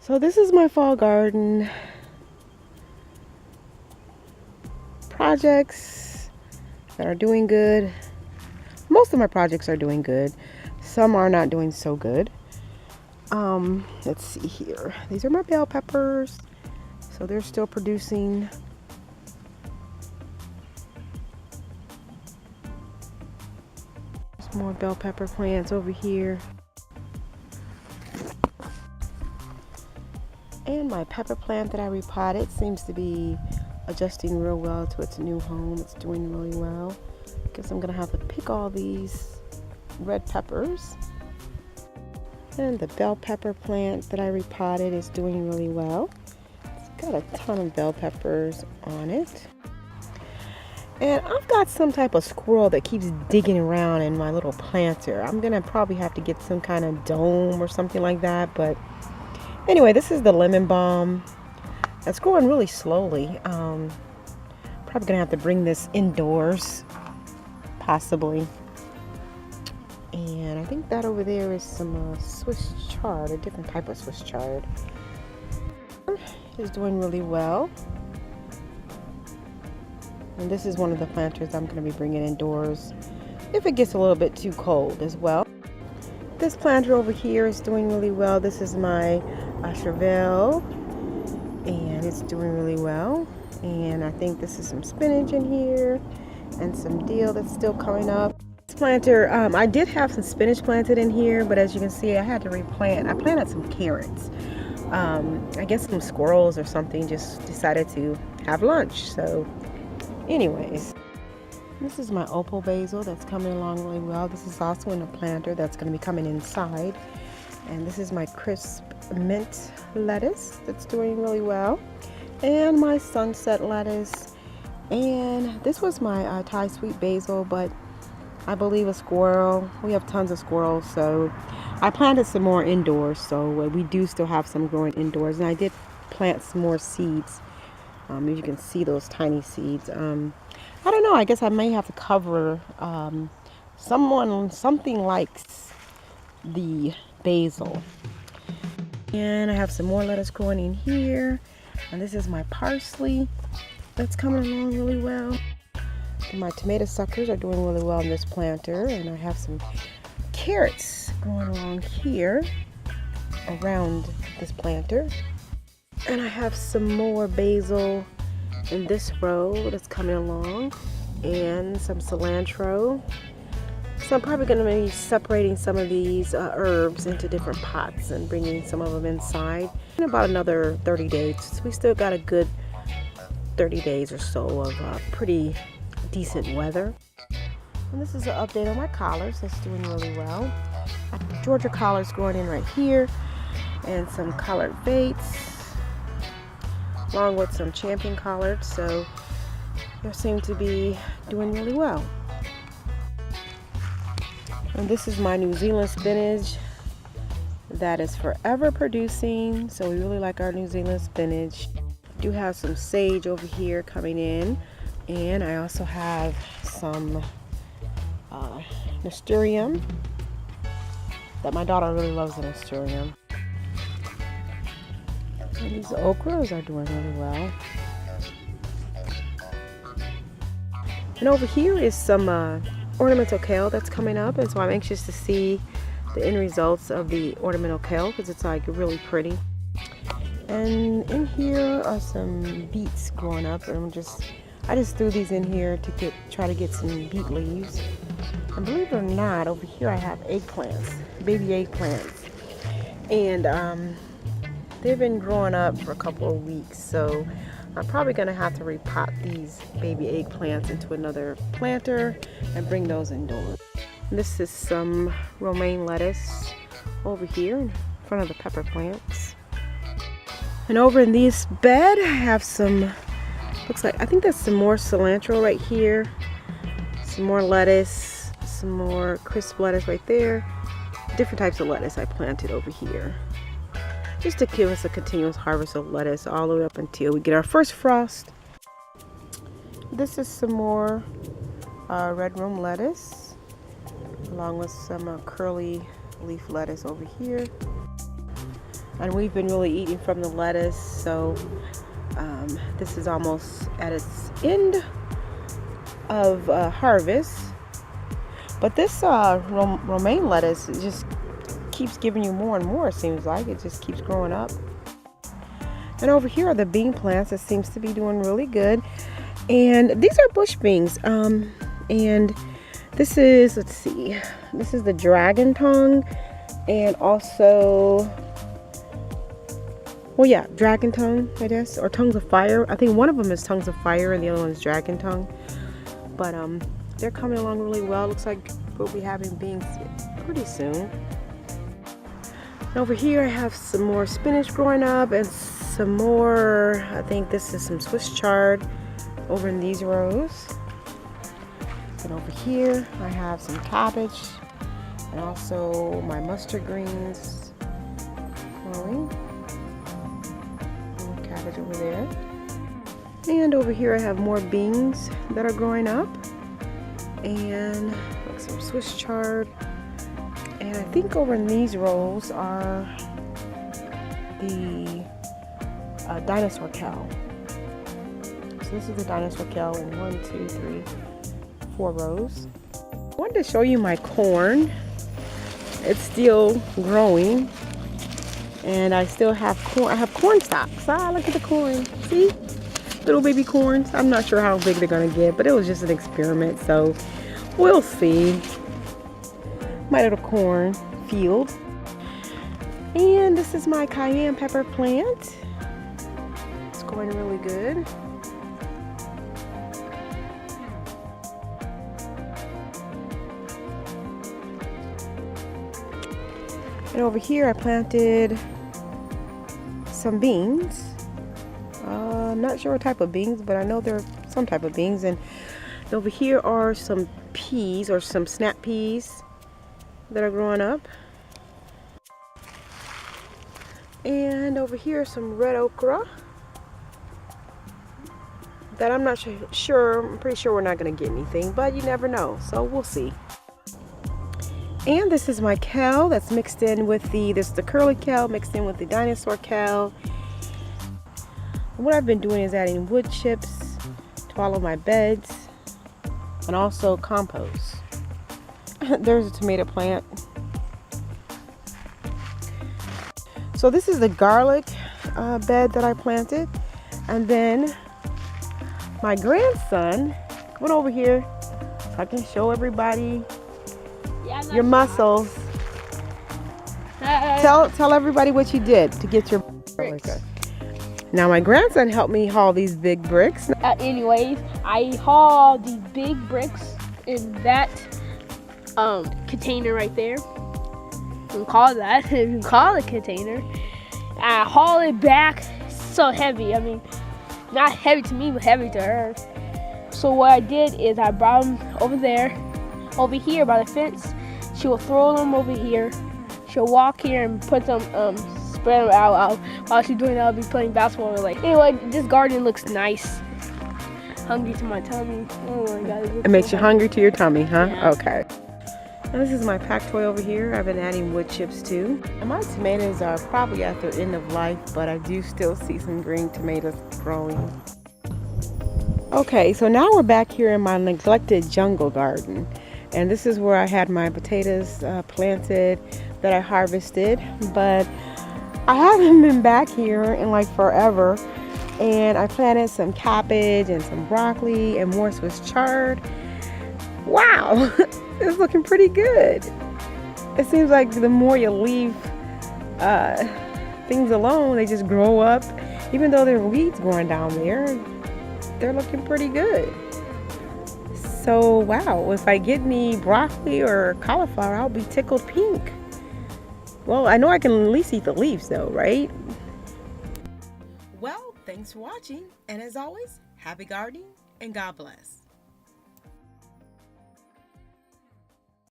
So this is my fall garden projects that are doing good. Most of my projects are doing good. Some are not doing so good. Let's see here. These are my bell peppers. So they're still producing. There's more bell pepper plants over here. And my pepper plant that I repotted seems to be adjusting real well to its new home. It's doing really well. Guess I'm gonna have to pick all these red peppers. And the bell pepper plant that I repotted is doing really well. It's got a ton of bell peppers on it. And I've got some type of squirrel that keeps digging around in my little planter. I'm gonna probably have to get some kind of dome or something like that. But anyway, this is the lemon balm. It's growing really slowly. Probably gonna have to bring this indoors, possibly. And I think that over there is some Swiss chard, a different type of Swiss chard. It's doing really well. And this is one of the planters I'm going to be bringing indoors if it gets a little bit too cold as well. This planter over here is doing really well. This is my Chervil, and it's doing really well. And I think this is some spinach in here and some dill that's still coming up. This planter, I did have some spinach planted in here, but as you can see, I had to replant. I planted some carrots. I guess some squirrels or something just decided to have lunch. So anyways, this is my opal basil that's coming along really well. This is also in a planter that's going to be coming inside. And this is my crisp mint lettuce that's doing really well. And my sunset lettuce. And this was my Thai sweet basil, but I believe a squirrel. We have tons of squirrels, so I planted some more indoors. So we do still have some growing indoors. And I did plant some more seeds. As you can see those tiny seeds. I don't know, I guess I may have to cover something likes the basil. And I have some more lettuce growing in here. And this is my parsley that's coming along really well. And my tomato suckers are doing really well in this planter. And I have some carrots growing along here around this planter. And I have some more basil in this row that's coming along, and some cilantro. So I'm probably going to be separating some of these herbs into different pots and bringing some of them inside in about another 30 days. So we still got a good 30 days or so of pretty decent weather. And this is an update on my collards that's doing really well. Georgia collards growing in right here, and some collard baits, along with some champion collards, so they seem to be doing really well. And this is my New Zealand spinach that is forever producing, so we really like our New Zealand spinach. I do have some sage over here coming in, and I also have some nasturtium that my daughter really loves. The nasturtium. And these okras are doing really well. And over here is some ornamental kale that's coming up, and so I'm anxious to see the end results of the ornamental kale because it's like really pretty. And in here are some beets growing up, and I just threw these in here to try to get some beet leaves. And believe it or not, over here I have eggplants, baby eggplants, and they've been growing up for a couple of weeks, so I'm probably going to have to repot these baby eggplants into another planter and bring those indoors. This is some romaine lettuce over here in front of the pepper plants. And over in this bed I have some, I think that's some more cilantro right here, some more lettuce, some more crisp lettuce right there, different types of lettuce I planted over here, just to give us a continuous harvest of lettuce all the way up until we get our first frost. This is some more red room lettuce, along with some curly leaf lettuce over here. And we've been really eating from the lettuce, so this is almost at its end of harvest. But this romaine lettuce just keeps giving you more and more, it seems like. It just keeps growing up. And over here are the bean plants that seems to be doing really good. And these are bush beans. And this is, let's see, this is the dragon tongue, and also, well, yeah, dragon tongue, I guess, or tongues of fire. I think one of them is tongues of fire and the other one is dragon tongue. But they're coming along really well. Looks like we'll be having beans pretty soon. And over here I have some more spinach growing up and some more, I think this is some Swiss chard over in these rows. And over here I have some cabbage and also my mustard greens growing. More cabbage over there. And over here I have more beans that are growing up. And like some Swiss chard. And I think over in these rows are the dinosaur kale. So this is the dinosaur kale in 1, 2, 3, 4 rows. I wanted to show you my corn. It's still growing, and I still have corn. I have corn stalks. Ah, look at the corn. See, little baby corns. I'm not sure how big they're gonna get, but it was just an experiment, so we'll see. My little corn field. And this is my cayenne pepper plant. It's going really good. And over here I planted some beans. I'm not sure what type of beans, but I know they're some type of beans. And over here are some peas, or some snap peas that are growing up. And over here some red okra that I'm not sure, I'm pretty sure we're not going to get anything, but you never know, so we'll see. And this is my kale that's mixed in with this is the curly kale mixed in with the dinosaur kale. And what I've been doing is adding wood chips to all of my beds and also compost. There's a tomato plant. So this is the garlic bed that I planted. And then my grandson went over here so I can show everybody your muscles. Tell everybody what you did to get your bricks. Now my grandson helped me haul these big bricks. Anyways, I haul these big bricks in that container right there. You can call that. You can call it a container. I haul it back. So heavy. I mean, not heavy to me, but heavy to her. So what I did is I brought them over there, over here by the fence. She will throw them over here. She'll walk here and put them, spread them out. While she's doing that, I'll be playing basketball. Like, anyway, this garden looks nice. Hungry to my tummy. Oh my God. It makes you hungry to your tummy, huh? Yeah. Okay. And this is my pack toy over here. I've been adding wood chips too. And my tomatoes are probably at their end of life, but I do still see some green tomatoes growing. Okay, so now we're back here in my neglected jungle garden. And this is where I had my potatoes planted that I harvested. But I haven't been back here in like forever. And I planted some cabbage and some broccoli and more Swiss chard. Wow, it's looking pretty good. It seems like the more you leave things alone, they just grow up. Even though there are weeds growing down there, they're looking pretty good. So wow, if I get any broccoli or cauliflower, I'll be tickled pink. Well, I know I can at least eat the leaves though, right? Well, thanks for watching. And as always, happy gardening and God bless.